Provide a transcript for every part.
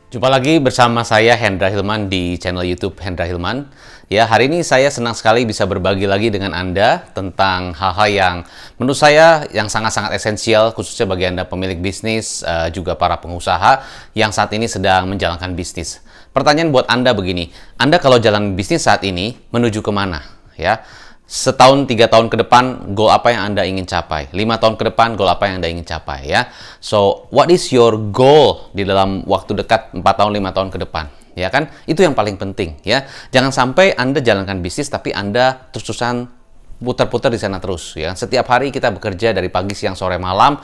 Jumpa lagi bersama saya Hendra Hilman di channel YouTube Hendra Hilman. Ya, hari ini saya senang sekali bisa berbagi lagi dengan Anda tentang hal-hal yang menurut saya yang sangat-sangat esensial, khususnya bagi Anda pemilik bisnis, juga para pengusaha yang saat ini sedang menjalankan bisnis. Pertanyaan buat Anda begini, Anda kalau jalan bisnis saat ini menuju kemana? Ya, setahun, 3 tahun ke depan, goal apa yang Anda ingin capai? 5 tahun ke depan, goal apa yang Anda ingin capai? Ya, so what is your goal di dalam waktu dekat 4 tahun, 5 tahun ke depan? Ya kan, itu yang paling penting. Ya, jangan sampai Anda jalankan bisnis tapi Anda terus-terusan putar-putar di sana terus. Ya, setiap hari kita bekerja dari pagi, siang, sore, malam.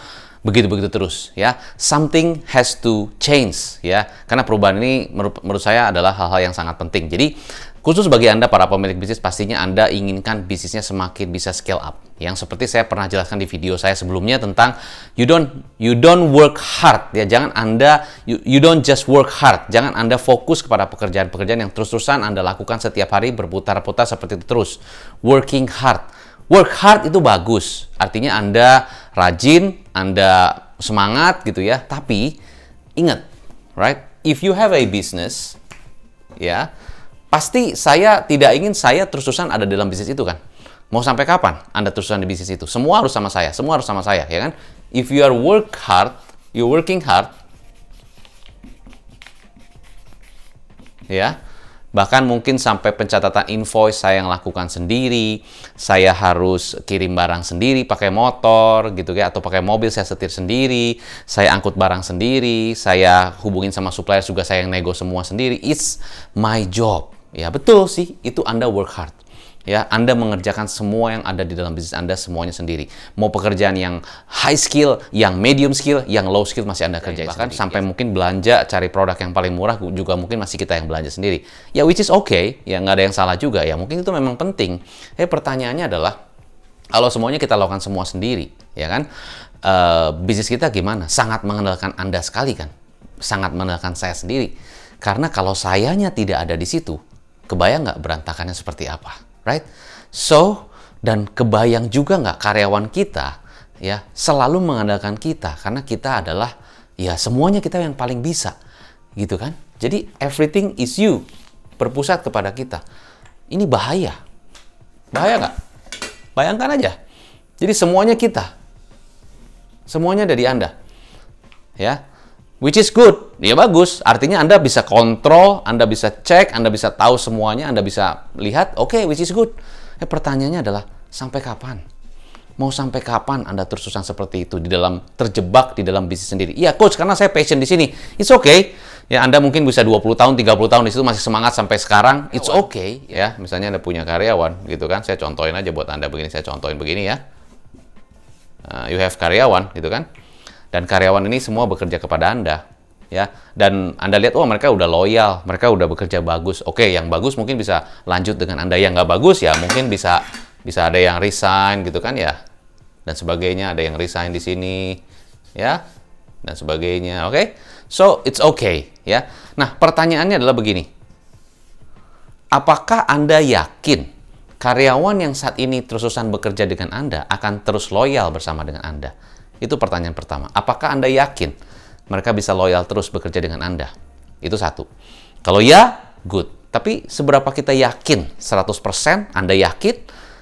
Begitu-begitu terus, ya. Something has to change, ya. Karena perubahan ini menurut saya adalah hal-hal yang sangat penting. Jadi, khusus bagi Anda para pemilik bisnis, pastinya Anda inginkan bisnisnya semakin bisa scale up. Yang seperti saya pernah jelaskan di video saya sebelumnya tentang you don't work hard, ya. Jangan Anda you don't just work hard. Jangan Anda fokus kepada pekerjaan-pekerjaan yang terus-terusan Anda lakukan setiap hari berputar-putar seperti itu terus. Working hard. Work hard itu bagus, artinya Anda rajin, Anda semangat gitu ya. Tapi ingat, right? If you have a business, ya, pasti saya tidak ingin saya terus-terusan ada dalam bisnis itu kan. Mau sampai kapan Anda terus-terusan di bisnis itu? Semua harus sama saya, semua harus sama saya, ya kan? If you are work hard, you working hard, ya. Bahkan mungkin sampai pencatatan invoice saya yang lakukan sendiri, saya harus kirim barang sendiri pakai motor gitu ya, atau pakai mobil saya setir sendiri, saya angkut barang sendiri, saya hubungin sama supplier juga saya yang nego semua sendiri. It's my job. Ya betul sih, itu Anda work hard. Ya, Anda mengerjakan semua yang ada di dalam bisnis Anda semuanya sendiri. Mau pekerjaan yang high skill, yang medium skill, yang low skill masih Anda kerjain. Bahkan sampai mungkin belanja, cari produk yang paling murah juga mungkin masih kita yang belanja sendiri. Ya, which is okay. Ya, nggak ada yang salah juga. Ya, mungkin itu memang penting. Pertanyaannya adalah, kalau semuanya kita lakukan semua sendiri, ya kan? Bisnis kita gimana? Sangat mengandalkan Anda sekali kan? Sangat mengandalkan saya sendiri. Karena kalau sayanya tidak ada di situ, kebayang nggak berantakannya seperti apa? Right? So, dan kebayang juga nggak karyawan kita ya selalu mengandalkan kita karena kita adalah ya semuanya kita yang paling bisa gitu kan. Jadi everything is you, berpusat kepada kita. Ini bahaya. Bahaya nggak? Bayangkan aja. Jadi semuanya kita. Semuanya dari Anda. Ya. Which is good, ya bagus. Artinya Anda bisa kontrol, Anda bisa cek, Anda bisa tahu semuanya, Anda bisa lihat, oke, which is good. Pertanyaannya adalah, sampai kapan? Mau sampai kapan Anda terus-terusan seperti itu, terjebak di dalam bisnis sendiri? Iya, coach, karena saya passion di sini. It's okay. Ya, Anda mungkin bisa 20 tahun, 30 tahun di situ masih semangat sampai sekarang. It's okay. Ya, misalnya Anda punya karyawan, gitu kan. Saya contohin aja buat Anda begini, saya contohin begini ya. You have karyawan, gitu kan. Dan karyawan ini semua bekerja kepada Anda, ya. Dan Anda lihat, oh mereka udah loyal, mereka udah bekerja bagus. Oke, yang bagus mungkin bisa lanjut dengan Anda, yang nggak bagus ya mungkin bisa ada yang resign gitu kan ya, dan sebagainya. Ada yang resign di sini, ya, dan sebagainya. Oke, so it's okay, ya. Nah, pertanyaannya adalah begini, apakah Anda yakin karyawan yang saat ini terus-terusan bekerja dengan Anda akan terus loyal bersama dengan Anda? Itu pertanyaan pertama. Apakah Anda yakin mereka bisa loyal terus bekerja dengan Anda? Itu satu. Kalau ya, good. Tapi seberapa kita yakin? 100% Anda yakin?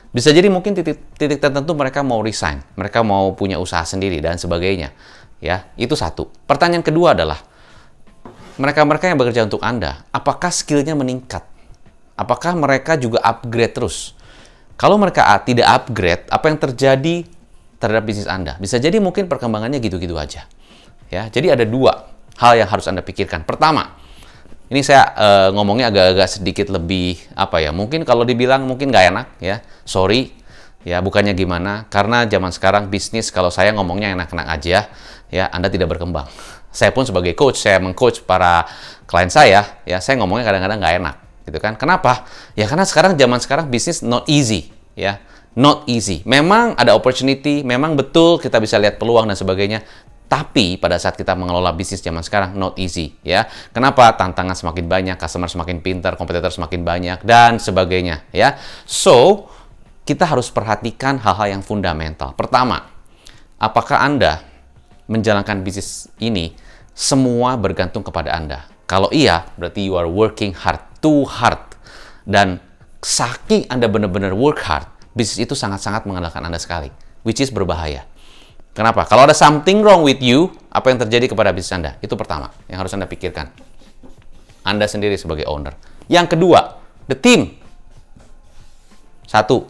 Bisa jadi mungkin titik tertentu mereka mau resign. Mereka mau punya usaha sendiri dan sebagainya. Ya, itu satu. Pertanyaan kedua adalah, mereka-mereka yang bekerja untuk Anda, apakah skillnya meningkat? Apakah mereka juga upgrade terus? Kalau mereka tidak upgrade, apa yang terjadi terhadap bisnis Anda? Bisa jadi mungkin perkembangannya gitu-gitu aja. Ya, jadi ada dua hal yang harus Anda pikirkan. Pertama, ini saya ngomongnya agak-agak sedikit lebih apa ya? Mungkin kalau dibilang mungkin nggak enak ya. Sorry, ya bukannya gimana? Karena zaman sekarang bisnis kalau saya ngomongnya enak-enak aja, ya Anda tidak berkembang. Saya pun sebagai coach, saya meng-coach para klien saya, ya saya ngomongnya kadang-kadang nggak enak, gitu kan? Kenapa? Ya karena zaman sekarang bisnis not easy, ya. Not easy. Memang ada opportunity, memang betul kita bisa lihat peluang dan sebagainya. Tapi pada saat kita mengelola bisnis zaman sekarang, not easy, ya. Kenapa? Tantangan semakin banyak, customer semakin pintar, kompetitor semakin banyak, dan sebagainya, ya. So, kita harus perhatikan hal-hal yang fundamental. Pertama, apakah Anda menjalankan bisnis ini semua bergantung kepada Anda? Kalau iya, berarti you are working hard, too hard. Dan saking Anda benar-benar work hard, bisnis itu sangat-sangat mengandalkan Anda sekali, which is berbahaya. Kenapa? Kalau ada something wrong with you, apa yang terjadi kepada bisnis Anda? Itu pertama, yang harus Anda pikirkan. Anda sendiri sebagai owner. Yang kedua, the team. Satu,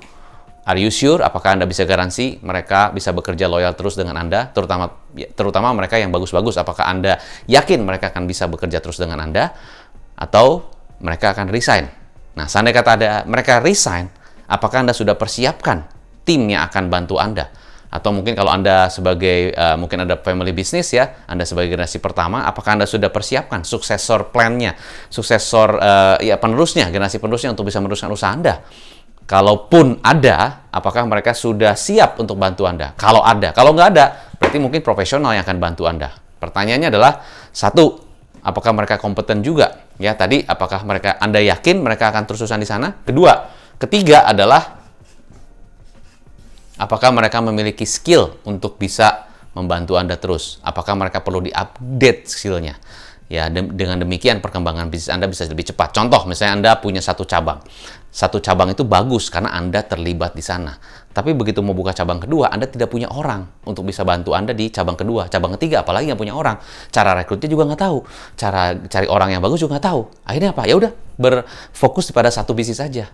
are you sure? Apakah Anda bisa garansi mereka bisa bekerja loyal terus dengan Anda? Terutama mereka yang bagus-bagus. Apakah Anda yakin mereka akan bisa bekerja terus dengan Anda? Atau mereka akan resign? Nah, seandainya kata mereka resign, apakah Anda sudah persiapkan tim yang akan bantu Anda? Atau mungkin kalau Anda sebagai, mungkin ada family business ya, Anda sebagai generasi pertama, apakah Anda sudah persiapkan successor plan-nya, successor, penerusnya, generasi penerusnya untuk bisa meneruskan usaha Anda? Kalaupun ada, apakah mereka sudah siap untuk bantu Anda? Kalau ada. Kalau nggak ada, berarti mungkin profesional yang akan bantu Anda. Pertanyaannya adalah, satu, apakah mereka kompeten juga? Ya, tadi, apakah Anda yakin mereka akan terus-terusan di sana? Ketiga adalah, apakah mereka memiliki skill untuk bisa membantu Anda terus? Apakah mereka perlu di-update skill-nya? Ya, dengan demikian perkembangan bisnis Anda bisa lebih cepat. Contoh, misalnya Anda punya satu cabang. Satu cabang itu bagus karena Anda terlibat di sana. Tapi begitu mau buka cabang kedua, Anda tidak punya orang untuk bisa bantu Anda di cabang kedua. Cabang ketiga, apalagi nggak punya orang. Cara rekrutnya juga nggak tahu. Cara cari orang yang bagus juga nggak tahu. Akhirnya apa? Ya udah, berfokus pada satu bisnis saja.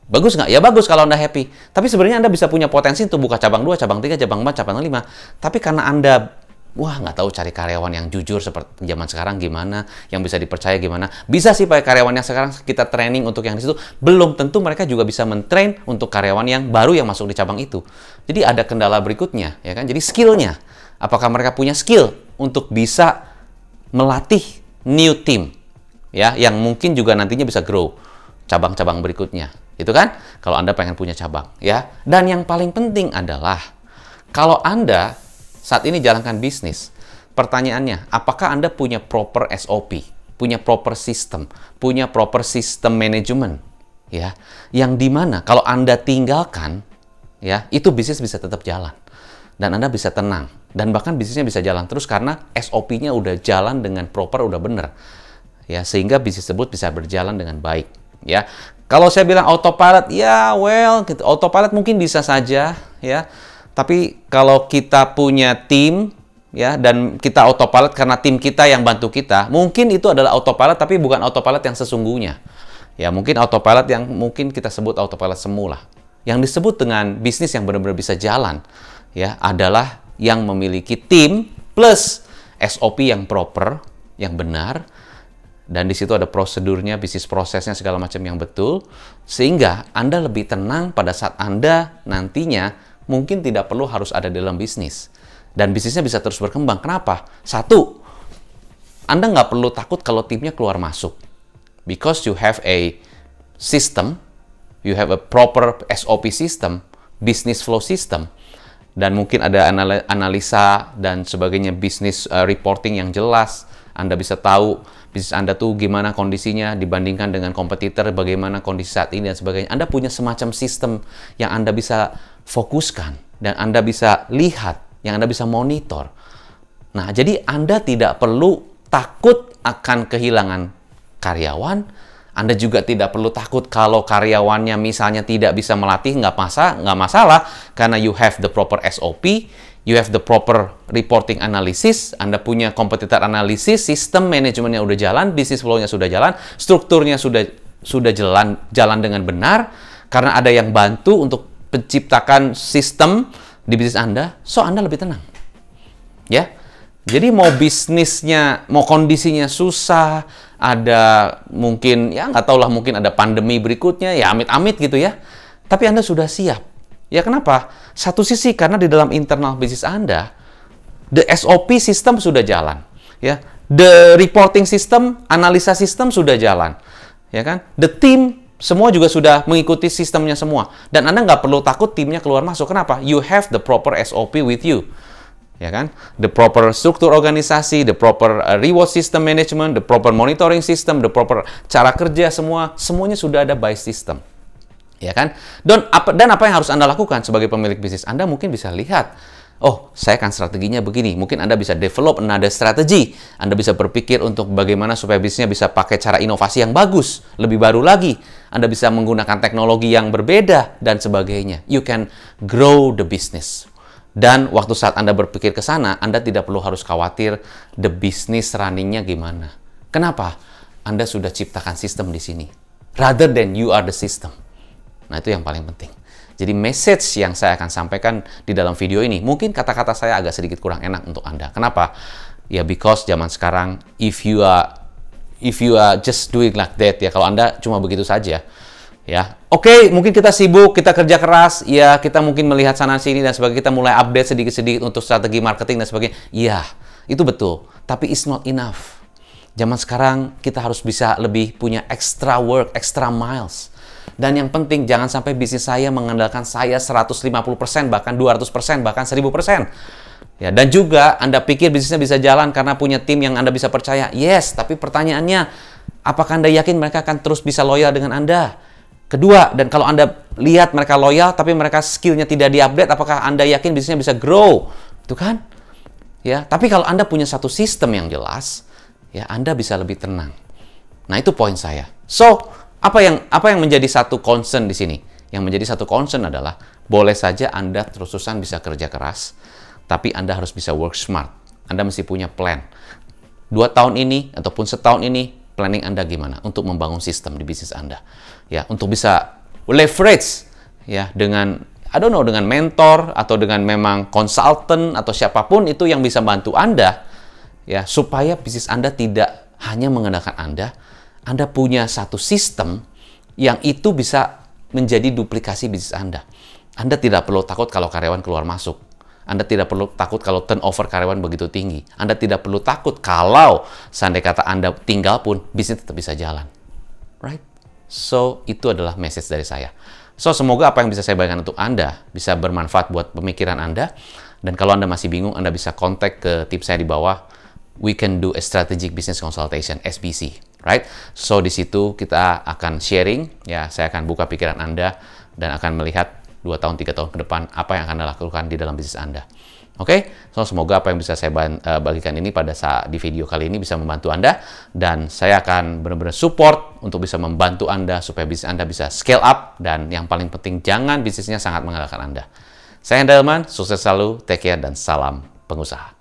Bagus nggak? Ya bagus kalau Anda happy. Tapi sebenarnya Anda bisa punya potensi untuk buka cabang 2, cabang 3, cabang 4, cabang 5. Tapi karena Anda nggak tahu cari karyawan yang jujur seperti zaman sekarang gimana, yang bisa dipercaya gimana. Bisa sih pakai karyawan yang sekarang kita training untuk yang di situ. Belum tentu mereka juga bisa mentrain untuk karyawan yang baru yang masuk di cabang itu. Jadi ada kendala berikutnya, ya kan? Jadi skillnya, apakah mereka punya skill untuk bisa melatih new team, ya, yang mungkin juga nantinya bisa grow cabang-cabang berikutnya, itu kan? Kalau Anda pengen punya cabang, ya. Dan yang paling penting adalah kalau Anda saat ini jalankan bisnis, pertanyaannya, apakah Anda punya proper SOP, punya proper system, punya proper system management, ya, yang dimana kalau Anda tinggalkan, ya, itu bisnis bisa tetap jalan dan Anda bisa tenang dan bahkan bisnisnya bisa jalan terus karena SOP-nya udah jalan dengan proper, udah bener, ya, sehingga bisnis tersebut bisa berjalan dengan baik, ya. Kalau saya bilang autopilot, ya, gitu. Autopilot mungkin bisa saja, ya. Tapi kalau kita punya tim, ya, dan kita autopilot karena tim kita yang bantu kita, mungkin itu adalah autopilot, tapi bukan autopilot yang sesungguhnya. Ya, mungkin autopilot yang mungkin kita sebut autopilot semula. Yang disebut dengan bisnis yang benar-benar bisa jalan, ya, adalah yang memiliki tim plus SOP yang proper, yang benar, dan di situ ada prosedurnya, bisnis prosesnya, segala macam yang betul, sehingga Anda lebih tenang pada saat Anda nantinya mungkin tidak perlu harus ada dalam bisnis. Dan bisnisnya bisa terus berkembang. Kenapa? Satu, Anda nggak perlu takut kalau timnya keluar masuk. Because you have a system, you have a proper SOP system, business flow system, dan mungkin ada analisa dan sebagainya, business reporting yang jelas. Anda bisa tahu bisnis Anda tuh gimana kondisinya dibandingkan dengan kompetitor, bagaimana kondisi saat ini dan sebagainya. Anda punya semacam sistem yang Anda bisa fokuskan dan Anda bisa lihat, yang Anda bisa monitor. Nah, jadi Anda tidak perlu takut akan kehilangan karyawan. Anda juga tidak perlu takut kalau karyawannya misalnya tidak bisa melatih, nggak masalah, karena you have the proper SOP, you have the proper reporting analysis, Anda punya competitor analysis, sistem manajemennya udah jalan, bisnis flow-nya sudah jalan, strukturnya sudah jalan dengan benar, karena ada yang bantu untuk menciptakan sistem di bisnis Anda, so Anda lebih tenang. Ya. Jadi mau bisnisnya, mau kondisinya susah, ada mungkin, ya nggak tahu lah, mungkin ada pandemi berikutnya, ya amit-amit gitu ya. Tapi Anda sudah siap. Ya kenapa? Satu sisi karena di dalam internal bisnis Anda, the SOP system sudah jalan. Ya, the reporting system, analisa sistem sudah jalan. Ya kan? The team semua juga sudah mengikuti sistemnya semua. Dan Anda nggak perlu takut timnya keluar masuk. Kenapa? You have the proper SOP with you. Ya kan? The proper struktur organisasi, the proper reward system management, the proper monitoring system, the proper cara kerja, semuanya sudah ada by system. Ya kan? Dan apa yang harus Anda lakukan sebagai pemilik bisnis? Anda mungkin bisa lihat Oh, saya akan strateginya begini. Mungkin Anda bisa develop another strategy. Anda bisa berpikir untuk bagaimana supaya bisnisnya bisa pakai cara inovasi yang bagus, lebih baru lagi. Anda bisa menggunakan teknologi yang berbeda, dan sebagainya. You can grow the business. Dan waktu saat Anda berpikir ke sana, Anda tidak perlu harus khawatir the business running-nya gimana. Kenapa? Anda sudah ciptakan sistem di sini. Rather than you are the system. Nah, itu yang paling penting. Jadi message yang saya akan sampaikan di dalam video ini, mungkin kata-kata saya agak sedikit kurang enak untuk Anda. Kenapa? Ya, because zaman sekarang, if you are just doing like that, ya, kalau Anda cuma begitu saja, ya, oke, mungkin kita sibuk, kita kerja keras, ya, kita mungkin melihat sana-sini dan sebagainya, kita mulai update sedikit-sedikit untuk strategi marketing dan sebagainya. Ya, itu betul. Tapi it's not enough. Zaman sekarang, kita harus bisa lebih punya extra work, extra miles. Dan yang penting, jangan sampai bisnis saya mengandalkan saya 150%, bahkan 200%, bahkan 1000%. Ya, dan juga Anda pikir bisnisnya bisa jalan karena punya tim yang Anda bisa percaya. Yes, tapi pertanyaannya, apakah Anda yakin mereka akan terus bisa loyal dengan Anda? Kedua, dan kalau Anda lihat mereka loyal, tapi mereka skillnya tidak diupdate, apakah Anda yakin bisnisnya bisa grow? Itu kan? Ya, tapi kalau Anda punya satu sistem yang jelas, ya, Anda bisa lebih tenang. Nah, itu poin saya. So, apa yang menjadi satu concern di sini? Yang menjadi satu concern adalah, boleh saja Anda terus-terusan bisa kerja keras, tapi Anda harus bisa work smart. Anda mesti punya plan. 2 tahun ini, ataupun setahun ini, planning Anda gimana untuk membangun sistem di bisnis Anda. Ya, untuk bisa leverage, ya, dengan, dengan mentor, atau dengan memang konsultan, atau siapapun itu yang bisa bantu Anda, ya, supaya bisnis Anda tidak hanya mengandalkan Anda punya satu sistem yang itu bisa menjadi duplikasi bisnis Anda. Anda tidak perlu takut kalau karyawan keluar masuk. Anda tidak perlu takut kalau turnover karyawan begitu tinggi. Anda tidak perlu takut kalau seandainya kata Anda tinggal pun, bisnis tetap bisa jalan. Right? So, itu adalah message dari saya. So, semoga apa yang bisa saya bagikan untuk Anda bisa bermanfaat buat pemikiran Anda. Dan kalau Anda masih bingung, Anda bisa kontak ke tim saya di bawah. We can do a strategic business consultation, SBC, right? So di situ kita akan sharing, ya, saya akan buka pikiran Anda dan akan melihat 2 tahun, 3 tahun ke depan apa yang akan Anda lakukan di dalam bisnis Anda. Oke? So semoga apa yang bisa saya bagikan ini pada saat di video kali ini bisa membantu Anda, dan saya akan benar-benar support untuk bisa membantu Anda supaya bisnis Anda bisa scale up, dan yang paling penting jangan bisnisnya sangat mengandalkan Anda. Saya Hendra Hilman, sukses selalu, take care, dan salam pengusaha.